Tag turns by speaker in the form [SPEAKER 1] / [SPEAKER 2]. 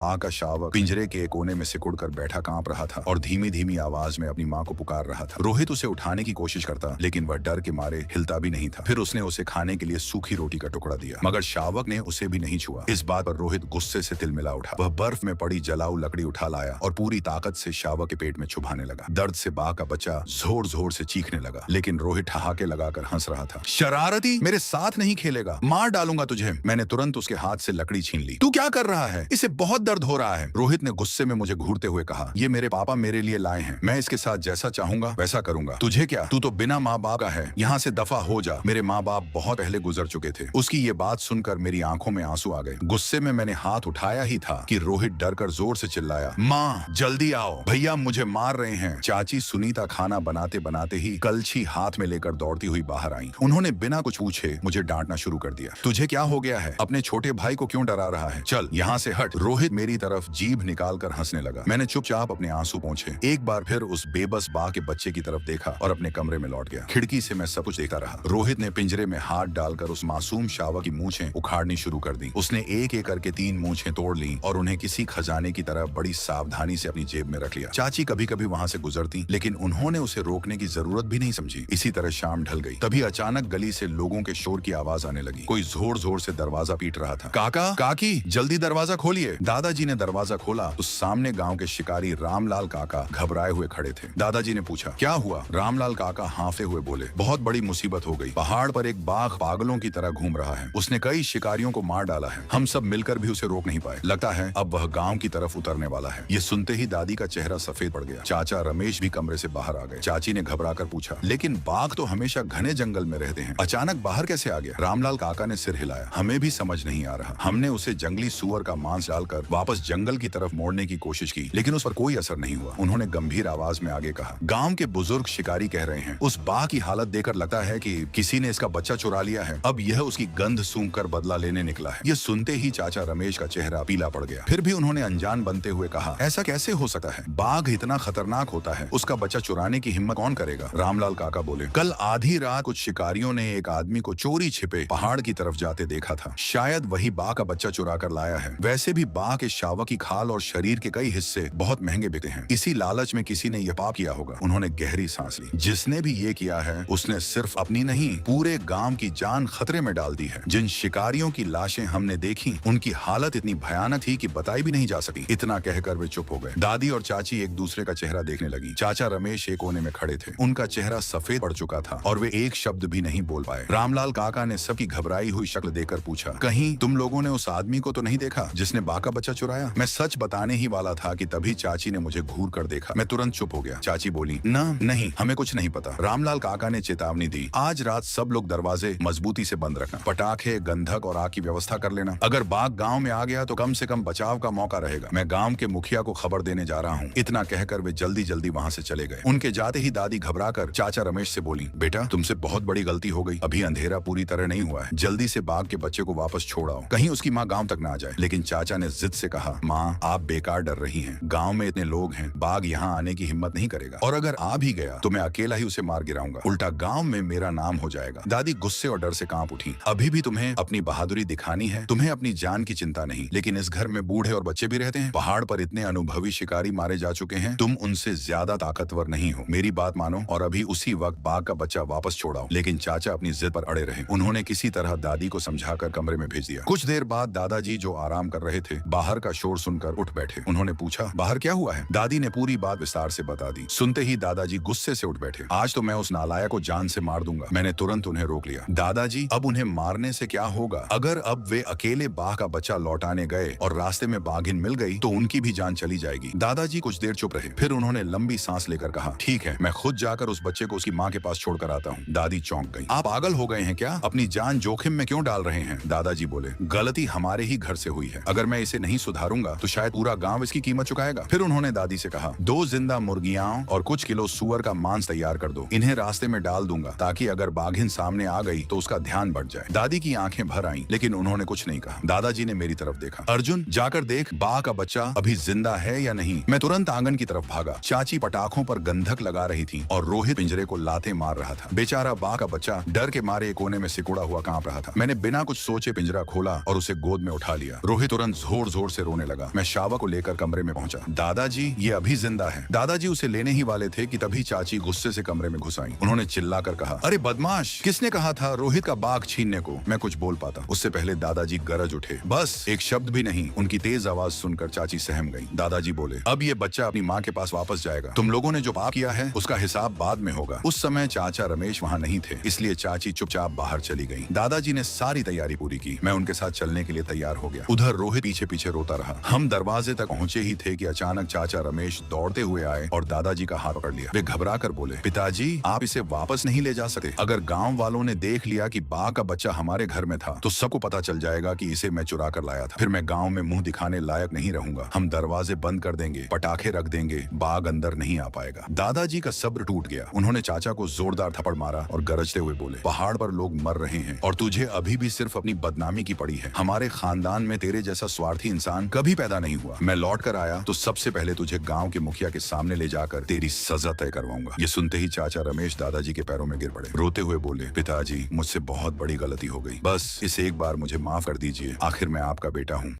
[SPEAKER 1] माँ का शावक पिंजरे के एक कोने में सिकुड़ कर बैठा कांप रहा था और धीमी धीमी आवाज में अपनी माँ को पुकार रहा था। रोहित उसे उठाने की कोशिश करता, लेकिन वह डर के मारे हिलता भी नहीं था। फिर उसने उसे खाने के लिए सूखी रोटी का टुकड़ा दिया, मगर शावक ने उसे भी नहीं छुआ। इस बात पर रोहित गुस्से से तिलमिला उठा। वह बर्फ में पड़ी जलाऊ लकड़ी उठा लाया और पूरी ताकत से शावक के पेट में चुभाने लगा। दर्द से बाघ का बच्चा जोर जोर से चीखने लगा, लेकिन रोहित ठहाके लगाकर हंस रहा था। शरारती, मेरे साथ नहीं खेलेगा, मार डालूंगा तुझे। मैंने तुरंत उसके हाथ से लकड़ी छीन ली। तू क्या कर रहा है? इसे बहुत दर्द हो रहा है, रोहित ने गुस्से में मुझे घूरते हुए कहा। ये मेरे पापा मेरे लिए लाए हैं, मैं इसके साथ जैसा चाहूंगा वैसा करूंगा। तुझे क्या? तू तो बिना माँ बाप का है, यहाँ से दफा हो जा। मेरे माँ बाप बहुत पहले गुजर चुके थे। उसकी ये बात सुनकर मेरी आंखों में आंसू आ गए। गुस्से में मैंने हाथ उठाया ही था कि रोहित डरकर जोर से चिल्लाया, माँ जल्दी आओ, भैया मुझे मार रहे हैं। चाची सुनीता खाना बनाते बनाते ही कलछी हाथ में लेकर दौड़ती हुई बाहर आई। उन्होंने बिना कुछ पूछे मुझे डांटना शुरू कर दिया। तुझे क्या हो गया है? अपने छोटे भाई को क्यों डरा रहा है? चल यहाँ से हट। रोहित मेरी तरफ जीभ निकालकर हंसने लगा। मैंने चुपचाप अपने आंसू पोंछे। एक बार फिर उस बेबस बाघ के बच्चे की तरफ देखा और अपने कमरे में लौट गया। खिड़की से मैं सब कुछ देखता रहा। रोहित ने पिंजरे में हाथ डालकर उस मासूम शावक की मूंछें उखाड़नी शुरू कर दी। उसने एक एक करके 3 मूंछें तोड़ ली और उन्हें किसी खजाने की तरह बड़ी सावधानी से अपनी जेब में रख लिया। चाची कभी कभी वहां से गुजरती, लेकिन उन्होंने उसे रोकने की जरूरत भी नहीं समझी। इसी तरह शाम ढल गई। तभी अचानक गली से लोगों के शोर की आवाज आने लगी। कोई जोर जोर से दरवाजा पीट रहा था। काका, काकी, जल्दी दरवाजा खोलिए। दादाजी ने दरवाजा खोला तो सामने गांव के शिकारी रामलाल काका घबराए हुए खड़े थे। दादाजी ने पूछा, क्या हुआ? रामलाल काका हांफते हुए बोले, बहुत बड़ी मुसीबत हो गई। पहाड़ पर एक बाघ पागलों की तरह घूम रहा है। उसने कई शिकारियों को मार डाला है। हम सब मिलकर भी उसे रोक नहीं पाए। लगता है अब वह गांव की तरफ उतरने वाला है। ये सुनते ही दादी का चेहरा सफेद पड़ गया। चाचा रमेश भी कमरे से बाहर आ गए। चाची ने घबराकर पूछा, लेकिन बाघ तो हमेशा घने जंगल में रहते हैं, अचानक बाहर कैसे आ गया? रामलाल काका ने सिर हिलाया। हमें भी समझ नहीं आ रहा। हमने उसे जंगली सुअर का मांस डालकर वापस जंगल की तरफ मोड़ने की कोशिश की, लेकिन उस पर कोई असर नहीं हुआ। उन्होंने गंभीर आवाज में आगे कहा, गांव के बुजुर्ग शिकारी कह रहे हैं, उस बाघ की हालत देखकर लगता है कि किसी ने इसका बच्चा चुरा लिया है। अब यह उसकी गंध सूंघकर बदला लेने निकला है। यह सुनते ही चाचा रमेश का चेहरा पीला पड़ गया। फिर भी उन्होंने अनजान बनते हुए कहा, ऐसा कैसे हो सकता है? बाघ इतना खतरनाक होता है, उसका बच्चा चुराने की हिम्मत कौन करेगा? रामलाल काका बोले, कल आधी रात कुछ शिकारियों ने एक आदमी को चोरी छिपे पहाड़ की तरफ जाते देखा था। शायद वही बाघ का बच्चा चुरा कर लाया है। वैसे भी बाघ के शावक की खाल और शरीर के कई हिस्से बहुत महंगे बिकते हैं। इसी लालच में किसी ने यह पाप किया होगा। उन्होंने गहरी सांस ली। जिसने भी ये किया है उसने सिर्फ अपनी नहीं, पूरे गांव की जान खतरे में डाल दी है। जिन शिकारियों की लाशें हमने देखी, उनकी हालत इतनी भयानक थी कि बताई भी नहीं जा सकी। इतना कहकर वे चुप हो गए। दादी और चाची एक दूसरे का चेहरा देखने लगी। चाचा रमेश एक कोने में खड़े थे। उनका चेहरा सफेद पड़ चुका था और वे एक शब्द भी नहीं बोल पाए। रामलाल काका ने सबकी घबराई हुई शक्ल देखकर पूछा, कहीं तुम लोगों ने उस आदमी को तो नहीं देखा जिसने बाघ का बच्चा चुराया? मैं सच बताने ही वाला था कि तभी चाची ने मुझे घूर कर देखा। मैं तुरंत चुप हो गया। चाची बोली, नहीं, हमें कुछ नहीं पता। रामलाल काका ने चेतावनी दी, आज रात सब लोग दरवाजे मजबूती से बंद रखना, पटाखे, गंधक और आग की व्यवस्था कर लेना। अगर बाघ गांव में आ गया तो कम से कम बचाव का मौका रहेगा। मैं गांव के मुखिया को खबर देने जा रहा हूँ। इतना कहकर वे जल्दी जल्दी वहाँ से चले गए। उनके जाते ही दादी घबराकर चाचा रमेश से बोली, बेटा तुमसे बहुत बड़ी गलती हो गई। अभी अंधेरा पूरी तरह नहीं हुआ है, जल्दी से बाघ के बच्चे को वापस छोड़ाओ, कहीं उसकी माँ गाँव तक न आ जाए। लेकिन चाचा ने जिद से कहा, माँ आप बेकार डर रही हैं, गाँव में इतने लोग हैं, बाघ यहाँ आने की हिम्मत नहीं करेगा, और अगर आ भी गया तो मैं अकेला ही उसे मार गिराऊंगा, उल्टा गांव में मेरा नाम हो जाएगा। दादी गुस्से और डर से कांप उठी। अभी भी तुम्हें अपनी बहादुरी दिखानी है, तुम्हें अपनी जान की चिंता नहीं, लेकिन इस घर में बूढ़े और बच्चे भी रहते हैं। पहाड़ पर इतने अनुभवी शिकारी मारे जा चुके हैं, तुम उनसे ज्यादा ताकतवर नहीं हो। मेरी बात मानो और अभी उसी वक्त बाघ का बच्चा वापस छोड़ाओ। लेकिन चाचा अपनी जिद पर अड़े रहे। उन्होंने किसी तरह दादी को समझाकर कमरे में भेज दिया। कुछ देर बाद दादाजी जो आराम कर रहे थे, बाहर का शोर सुनकर उठ बैठे। उन्होंने पूछा, बाहर क्या हुआ है? दादी ने पूरी बात विस्तार से बता दी। सुनते ही दादाजी गुस्से से उठ बैठे। आज तो मैं उस नालायक को जान से मार दूंगा। मैंने तुरंत उन्हें रोक लिया। दादाजी, अब उन्हें मारने से क्या होगा? अगर अब वे अकेले बाघ का बच्चा लौटाने गए और रास्ते में बाघिन मिल गई तो उनकी भी जान चली जाएगी। दादाजी कुछ देर चुप रहे, फिर उन्होंने लंबी सांस लेकर कहा, ठीक है, मैं खुद जाकर उस बच्चे को उसकी माँ के पास छोड़कर आता हूँ। दादी चौंक गई। आप पागल हो गए हैं क्या? अपनी जान जोखिम में क्यों डाल रहे हैं? दादाजी बोले, गलती हमारे ही घर से हुई है। अगर मैं इसे नहीं सुधारूंगा तो शायद पूरा गांव इसकी कीमत चुकाएगा। फिर उन्होंने दादी से कहा, 2 जिंदा मुर्गियां और कुछ किलो सुअर का मांस तैयार कर दो। इन्हें रास्ते में डाल दूंगा ताकि अगर बाघिन सामने आ गई तो उसका ध्यान बढ़ जाए। दादी की आंखें भर आईं, लेकिन उन्होंने कुछ नहीं कहा। दादाजी ने मेरी तरफ देखा। अर्जुन, जाकर देख बाघ का बच्चा अभी जिंदा है या नहीं। मैं तुरंत आंगन की तरफ भागा। चाची पटाखों पर गंधक लगा रही थी और रोहित पिंजरे को लाते मार रहा था। बेचारा बाघ का बच्चा डर के मारे एक कोने में सिकुड़ा हुआ कांप रहा था। मैंने बिना कुछ सोचे पिंजरा खोला और उसे गोद में उठा लिया। रोहित तुरंत जोर जोर से रोने लगा। मैं शावा को लेकर कमरे में पहुंचा। दादाजी ये अभी जिंदा है। दादाजी उसे लेने ही वाले थे कि तभी चाची गुस्से से कमरे में घुस आई। उन्होंने चिल्लाकर कहा, अरे बदमाश, किसने कहा था रोहित का बाग छीनने को? मैं कुछ बोल पाता उससे पहले दादाजी गरज उठे। बस एक शब्द भी नहीं। उनकी तेज आवाज सुनकर चाची सहम गई। दादाजी बोले, अब ये बच्चा अपनी माँ के पास वापस जाएगा। तुम लोगों ने जो पाप किया है उसका हिसाब बाद में होगा। उस समय चाचा रमेश वहाँ नहीं थे, इसलिए चाची चुपचाप बाहर चली गई। दादाजी ने सारी तैयारी पूरी की। मैं उनके साथ चलने के लिए तैयार हो गया। उधर रोहित पीछे पीछे रोता रहा। हम दरवाजे तक पहुंचे ही थे कि अचानक चाचा रमेश दौड़ते हुए आए और दादाजी का हाथ पकड़ लिया। वे घबरा कर बोले, पिताजी आप इसे वापस नहीं ले जा सकते। अगर गांव वालों ने देख लिया कि बाघ का बच्चा हमारे घर में था तो सबको पता चल जाएगा कि इसे मैं चुरा कर लाया था। फिर मैं गांव में मुंह दिखाने लायक नहीं रहूंगा। हम दरवाजे बंद कर देंगे, पटाखे रख देंगे, बाघ अंदर नहीं आ पाएगा। दादाजी का सब्र टूट गया। उन्होंने चाचा को जोरदार थप्पड़ मारा और गरजते हुए बोले, पहाड़ पर लोग मर रहे हैं और तुझे अभी भी सिर्फ अपनी बदनामी की पड़ी है। हमारे खानदान में तेरे जैसा स्वार्थी इंसान कभी पैदा नहीं हुआ। मैं लौट कर आया तो सबसे पहले तुझे गांव के मुखिया के सामने ले जाकर तेरी सजा तय करवाऊंगा। ये सुनते ही चाचा रमेश दादाजी के पैरों में गिर पड़े। रोते हुए बोले, पिताजी मुझसे बहुत बड़ी गलती हो गई। बस इस एक बार मुझे माफ कर दीजिए। आखिर मैं आपका बेटा हूँ।